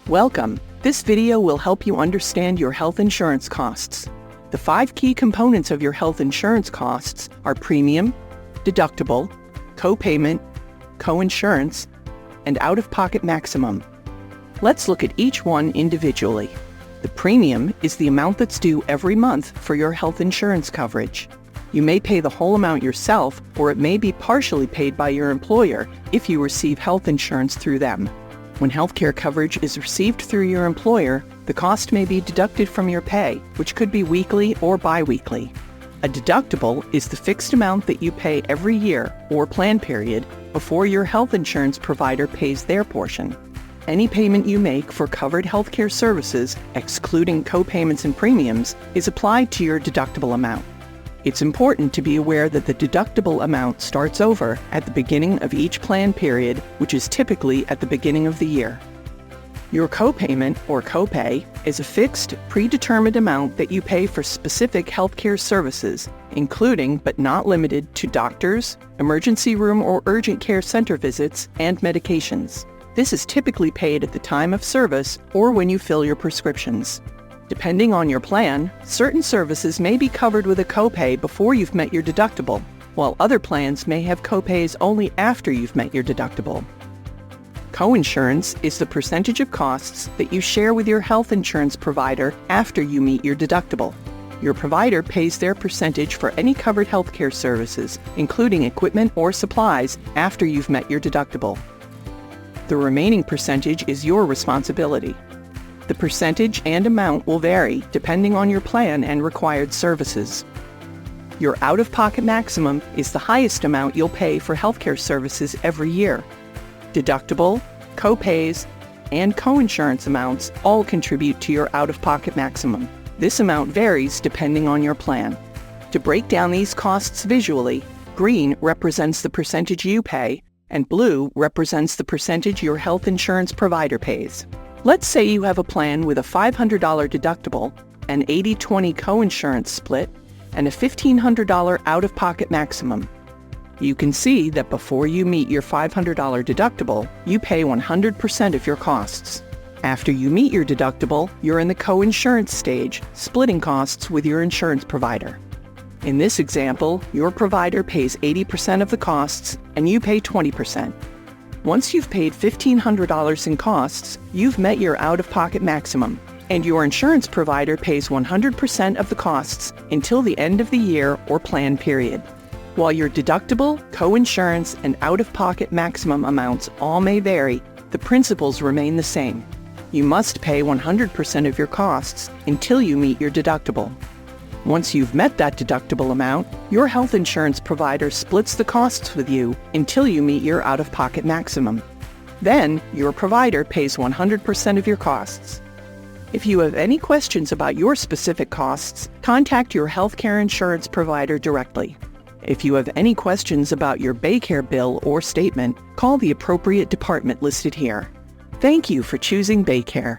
Welcome. This video will help you understand your health insurance costs. The 5 key components of your health insurance costs are premium, deductible, copayment, coinsurance, and out-of-pocket maximum. Let's look at each one individually. The premium is the amount that's due every month for your health insurance coverage. You may pay the whole amount yourself, or it may be partially paid by your employer if you receive health insurance through them. When healthcare coverage is received through your employer, the cost may be deducted from your pay, which could be weekly or bi-weekly. A deductible is the fixed amount that you pay every year or plan period before your health insurance provider pays their portion. Any payment you make for covered healthcare services, excluding copayments and premiums, is applied to your deductible amount. It's important to be aware that the deductible amount starts over at the beginning of each plan period, which is typically at the beginning of the year. Your copayment, or copay, is a fixed, predetermined amount that you pay for specific healthcare services, including but not limited to doctors, emergency room or urgent care center visits, and medications. This is typically paid at the time of service or when you fill your prescriptions. Depending on your plan, certain services may be covered with a copay before you've met your deductible, while other plans may have copays only after you've met your deductible. Coinsurance is the percentage of costs that you share with your health insurance provider after you meet your deductible. Your provider pays their percentage for any covered healthcare services, including equipment or supplies, after you've met your deductible. The remaining percentage is your responsibility. The percentage and amount will vary depending on your plan and required services. Your out-of-pocket maximum is the highest amount you'll pay for healthcare services every year. Deductible, copays, and coinsurance amounts all contribute to your out-of-pocket maximum. This amount varies depending on your plan. To break down these costs visually, green represents the percentage you pay, and blue represents the percentage your health insurance provider pays. Let's say you have a plan with a $500 deductible, an 80-20 coinsurance split, and a $1,500 out-of-pocket maximum. You can see that before you meet your $500 deductible, you pay 100% of your costs. After you meet your deductible, you're in the coinsurance stage, splitting costs with your insurance provider. In this example, your provider pays 80% of the costs, and you pay 20%. Once you've paid $1,500 in costs, you've met your out-of-pocket maximum, and your insurance provider pays 100% of the costs until the end of the year or plan period. While your deductible, coinsurance, and out-of-pocket maximum amounts all may vary, the principles remain the same. You must pay 100% of your costs until you meet your deductible. Once you've met that deductible amount, your health insurance provider splits the costs with you until you meet your out-of-pocket maximum. Then, your provider pays 100% of your costs. If you have any questions about your specific costs, contact your healthcare insurance provider directly. If you have any questions about your Baycare bill or statement, call the appropriate department listed here. Thank you for choosing Baycare.